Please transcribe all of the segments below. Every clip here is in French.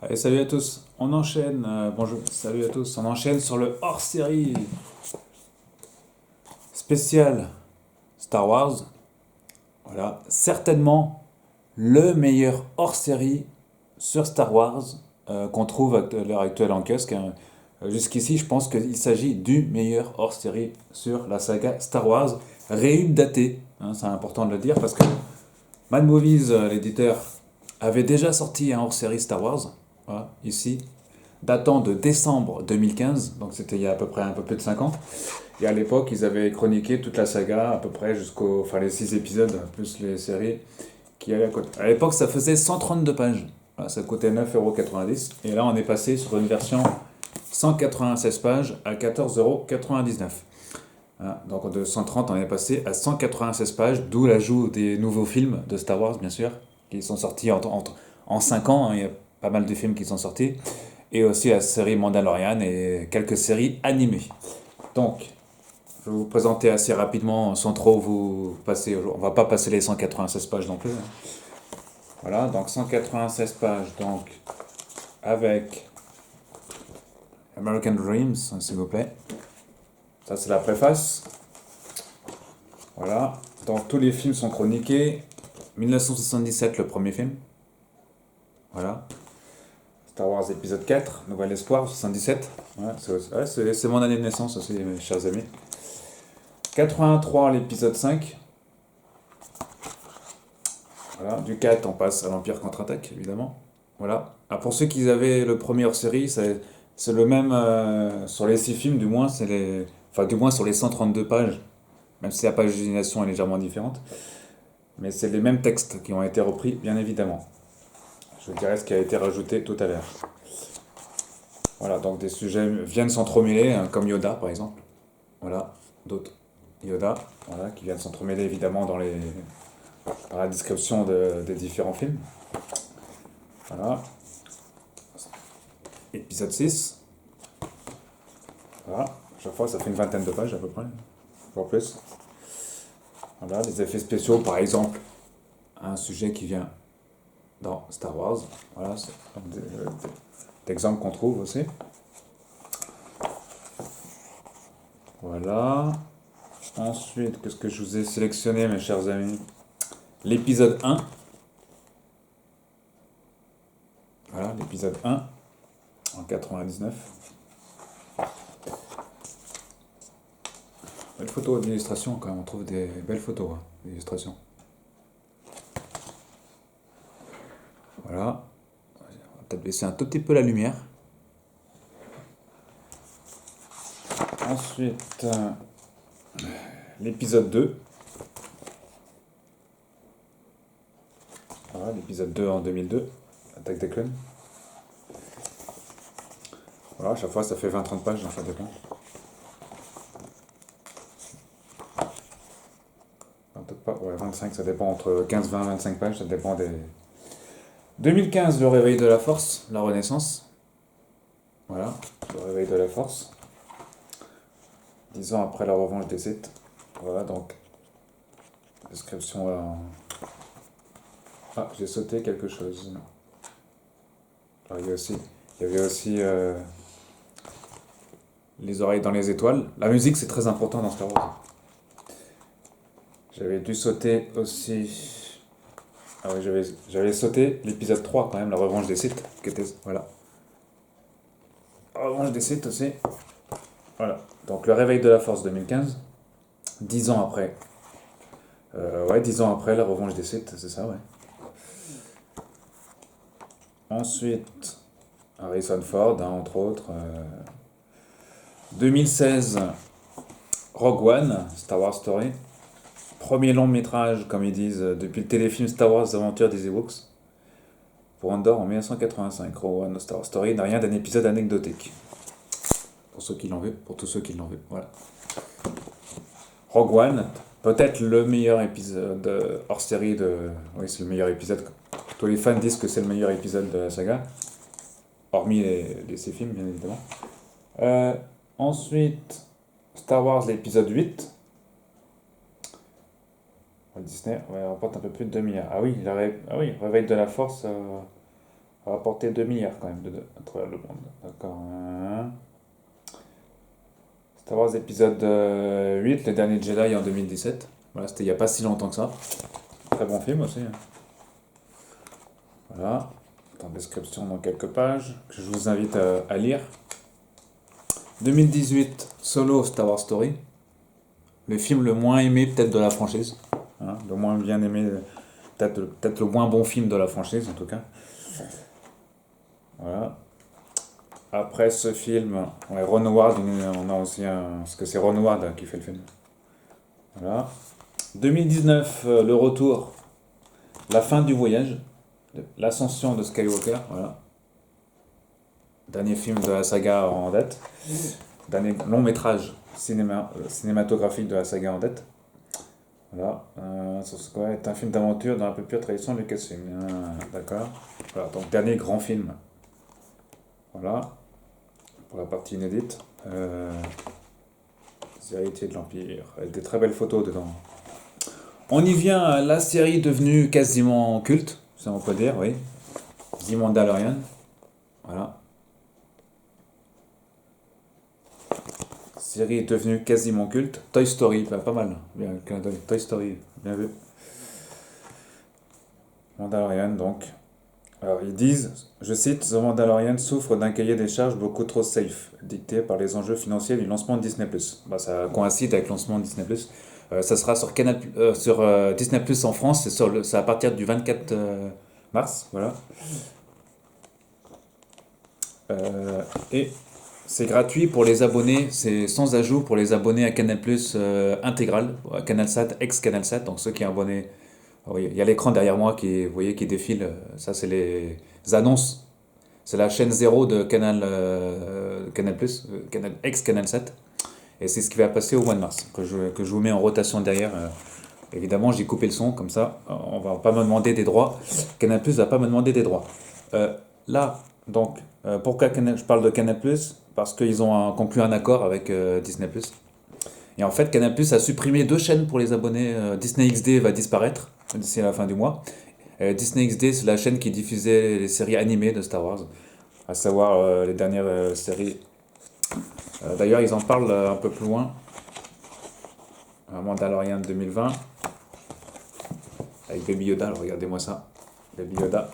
Allez, salut à tous. On enchaîne. Bonjour, salut à tous. On enchaîne sur le hors-série spécial Star Wars. Voilà, certainement le meilleur hors-série sur Star Wars qu'on trouve à l'heure actuelle en kiosque, hein. Jusqu'ici, je pense qu'il s'agit du meilleur hors-série sur la saga Star Wars, daté. Hein, c'est important de le dire parce que Mad Movies, l'éditeur, avait déjà sorti un hors-série Star Wars, voilà, ici, datant de décembre 2015, donc c'était il y a à peu près un peu plus de 5 ans. Et à l'époque, ils avaient chroniqué toute la saga, à peu près jusqu'au. Enfin, les 6 épisodes, plus les séries qui allaient à côté. À l'époque, ça faisait 132 pages. Voilà, ça coûtait 9,90 €. Et là, on est passé sur une version 196 pages à 14,99 €. Voilà, donc de 130, on est passé à 196 pages, d'où l'ajout des nouveaux films de Star Wars, bien sûr, qui sont sortis en 5 ans, hein. Il y a pas mal de films qui sont sortis. Et aussi la série Mandalorian et quelques séries animées. Donc, je vais vous présenter assez rapidement, sans trop vous passer. On va pas passer les 196 pages non plus, hein. Voilà, donc 196 pages, donc avec American Dreams, s'il vous plaît. Ça, c'est la préface. Voilà, donc tous les films sont chroniqués. 1977, le premier film. Voilà. Star Wars épisode 4, Nouvel Espoir, 77. Ouais, c'est mon année de naissance aussi, mes chers amis. 83, l'épisode 5. Voilà, du 4, on passe à l'Empire contre-attaque, évidemment. Voilà. Ah, pour ceux qui avaient le premier hors-série, c'est le même sur les 6 films, du moins, enfin, du moins sur les 132 pages, même si la page d'utilisation est légèrement différente. Mais c'est les mêmes textes qui ont été repris, bien évidemment. Je vous dirai ce qui a été rajouté tout à l'heure. Voilà, donc des sujets viennent s'entremêler, hein, comme Yoda, par exemple. Voilà, d'autres. Yoda, voilà, qui viennent s'entremêler évidemment dans la description des différents films. Voilà. Épisode 6. Voilà. Chaque fois, ça fait une vingtaine de pages à peu près, voire plus. Voilà, les effets spéciaux, par exemple, un sujet qui vient dans Star Wars. Voilà, c'est d'exemples qu'on trouve aussi. Voilà. Ensuite, qu'est-ce que je vous ai sélectionné, mes chers amis? L'épisode 1. Voilà, l'épisode 1 en 99. Belle photo d'illustration quand même, on trouve des belles photos, hein, d'illustration. Voilà. On va peut-être baisser un tout petit peu la lumière. Ensuite, l'épisode 2. Voilà, l'épisode 2 en 2002. Attaque des clones. Voilà, à chaque fois ça fait 20-30 pages, donc ça dépend. Enfin, peut-être pas, ouais, 25, ça dépend entre 15, 20, 25 pages, ça dépend des. 2015, le réveil de la force, la renaissance. Voilà, le réveil de la force. 10 ans après la revanche des Sith. Voilà, donc, description. Ah, j'ai sauté quelque chose. Alors, il y avait aussi les oreilles dans les étoiles. La musique, c'est très important dans Star Wars. J'avais dû sauter aussi. Ah oui, j'avais sauté l'épisode 3 quand même, la revanche des Sith, qui était. Voilà. La revanche des Sith aussi. Voilà. Donc le réveil de la force 2015. 10 ans après. Ouais, 10 ans après la revanche des Sith, c'est ça, ouais. Ensuite, Harrison Ford, hein, entre autres. 2016, Rogue One, Star Wars Story. Premier long métrage, comme ils disent, depuis le téléfilm Star Wars Aventure des Ewoks. Pour Andor en 1985. Rogue One, Star Wars Story n'a rien d'un épisode anecdotique. Pour ceux qui l'ont vu, pour tous ceux qui l'ont vu, voilà. Rogue One, peut-être le meilleur épisode hors série de. Oui, c'est le meilleur épisode. Tous les fans disent que c'est le meilleur épisode de la saga. Hormis ces films, bien évidemment. Euh, Ensuite, Star Wars, l'épisode 8. Walt Disney, ouais, on rapporte un peu plus de 2 milliards. Ah oui, ah oui, Réveil de la Force, rapporté 2 milliards quand même à travers le monde. D'accord. Star Wars épisode 8, le dernier Jedi en 2017. Voilà, c'était il n'y a pas si longtemps que ça. Très bon film aussi, hein. Voilà. En description dans quelques pages que je vous invite à lire. 2018, Solo Star Wars Story. Le film le moins aimé peut-être de la franchise. Hein, le moins bien aimé, peut-être le moins bon film de la franchise en tout cas. Voilà. Après ce film, ouais, Ron Howard, on a aussi un. Parce que c'est Ron Howard qui fait le film. Voilà. 2019, le retour, la fin du voyage, l'ascension de Skywalker. Voilà. Dernier film de la saga en date. Dernier long métrage cinématographique de la saga en date. Voilà. Ça c'est quoi? C'est un film d'aventure dans la plus pure tradition de Lucasfilm. D'accord. Voilà. Donc, dernier grand film. Voilà. Pour la partie inédite. Les héritiers de l'Empire. Avec des très belles photos dedans. On y vient à la série devenue quasiment culte, ça on peut dire, oui. The Mandalorian. Voilà. Série devenue quasiment culte. Toy Story, pas mal. Bien, Toy Story, bien vu. Mandalorian, donc. Alors, ils disent, je cite, The Mandalorian souffre d'un cahier des charges beaucoup trop safe, dicté par les enjeux financiers du lancement de Disney+. Bah, ça coïncide avec le lancement de Disney+. Ça sera sur, Disney+, en France, c'est à partir du 24 mars, voilà. Et c'est gratuit pour les abonnés, c'est sans ajout pour les abonnés à Canal+, intégral, à CanalSat, ex-CanalSat, donc ceux qui sont abonnés. Oui, il y a l'écran derrière moi vous voyez, qui défile. Ça, c'est les annonces. C'est la chaîne 0 de Canal+, ex-Canal 7. Et c'est ce qui va passer au mois de mars, que je vous mets en rotation derrière. Évidemment, j'ai coupé le son, comme ça, on va pas me demander des droits. Canal+ va pas me demander des droits. Là, donc, pourquoi je parle de Canal+? Parce qu'ils ont conclu un accord avec Disney+. Et en fait, Canal+ a supprimé 2 chaînes pour les abonnés. Disney XD va disparaître d'ici la fin du mois. Disney XD, c'est la chaîne qui diffusait les séries animées de Star Wars, à savoir les dernières séries. D'ailleurs, ils en parlent un peu plus loin. Mandalorian 2020, avec Baby Yoda, alors regardez-moi ça. Baby Yoda.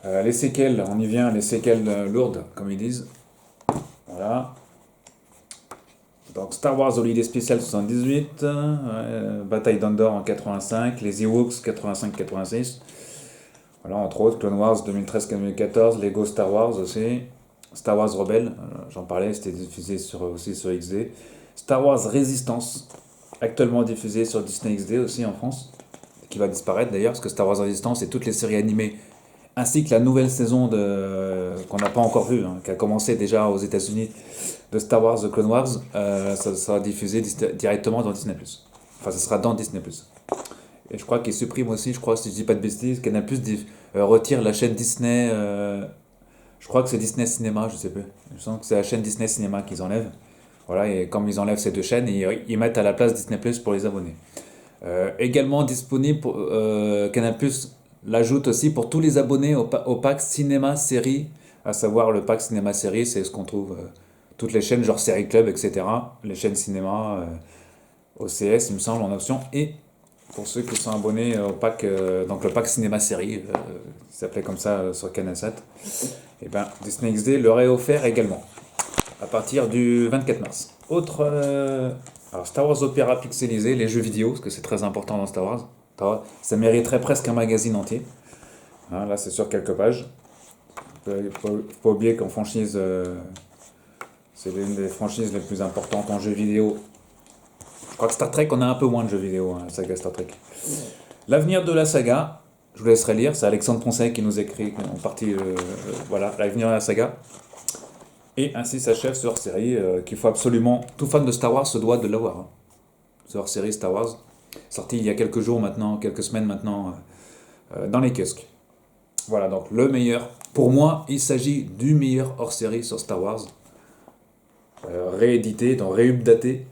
Les séquelles, on y vient, les séquelles lourdes, comme ils disent. Voilà. Donc Star Wars Holiday Special 78, Bataille d'Andorre en 85, les Ewoks 85-86. Voilà, entre autres, Clone Wars 2013-2014, Lego Star Wars aussi, Star Wars Rebelle, j'en parlais, c'était diffusé aussi sur XD. Star Wars Résistance, actuellement diffusé sur Disney XD aussi en France, qui va disparaître d'ailleurs, parce que Star Wars Résistance et toutes les séries animées, ainsi que la nouvelle saison qu'on n'a pas encore vue, hein, qui a commencé déjà aux États-Unis, de Star Wars The Clone Wars, ça sera diffusé directement dans Disney+. Enfin, ça sera dans Disney+. Et je crois qu'ils suppriment aussi, je crois, si je dis pas de bêtises, Canal+ retire la chaîne Disney. Je crois que c'est Disney Cinéma, je sais plus. Je sens que c'est la chaîne Disney Cinéma qu'ils enlèvent. Voilà, et comme ils enlèvent ces 2 chaînes, ils mettent à la place Disney+ pour les abonnés. Également disponible pour Canal+, l'ajoute aussi pour tous les abonnés au pack Cinéma Série, à savoir le pack Cinéma Série, c'est ce qu'on trouve toutes les chaînes genre Série Club, etc. Les chaînes cinéma, OCS, il me semble, en option. Et pour ceux qui sont abonnés au pack, donc le pack Cinéma Série, qui s'appelait comme ça sur CanalSat, et ben Disney XD leur est offert également, à partir du 24 mars. Alors Star Wars Opéra pixelisé, les jeux vidéo, parce que c'est très important dans Star Wars. Ça mériterait presque un magazine entier. Hein, là, c'est sur quelques pages. Il faut pas oublier qu'en franchise, c'est l'une des franchises les plus importantes en jeux vidéo. Je crois que Star Trek, on a un peu moins de jeux vidéo, hein, la saga Star Trek. L'avenir de la saga, je vous laisserai lire, c'est Alexandre Poncet qui nous écrit en partie, voilà, l'avenir de la saga. Et ainsi s'achève ce hors-série qu'il faut absolument, tout fan de Star Wars se doit de l'avoir. Hein. Ce hors-série Star Wars, sorti il y a quelques jours maintenant, quelques semaines maintenant, dans les kiosques. Voilà, donc le meilleur. Pour moi, il s'agit du meilleur hors-série sur Star Wars. Réédité, donc réupdaté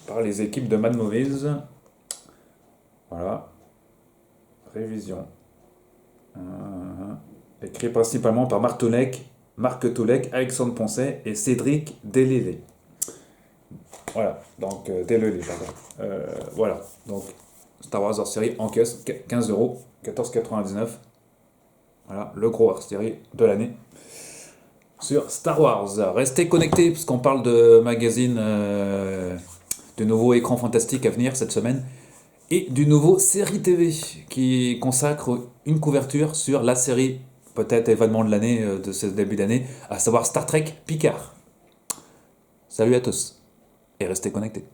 par les équipes de Mad Movies. Voilà. Révision. Écrit principalement par Marc Toulek, Alexandre Poncet et Cédric Delélé. Voilà, donc Delélé, pardon. Voilà, donc Star Wars hors série en caisse, 15 euros, 14,99. Voilà, le gros hors série de l'année sur Star Wars. Restez connectés parce qu'on parle de magazine, de nouveaux écrans fantastiques à venir cette semaine et du nouveau série TV qui consacre une couverture sur la série, peut-être événement de l'année, de ce début d'année, à savoir Star Trek Picard. Salut à tous et restez connectés.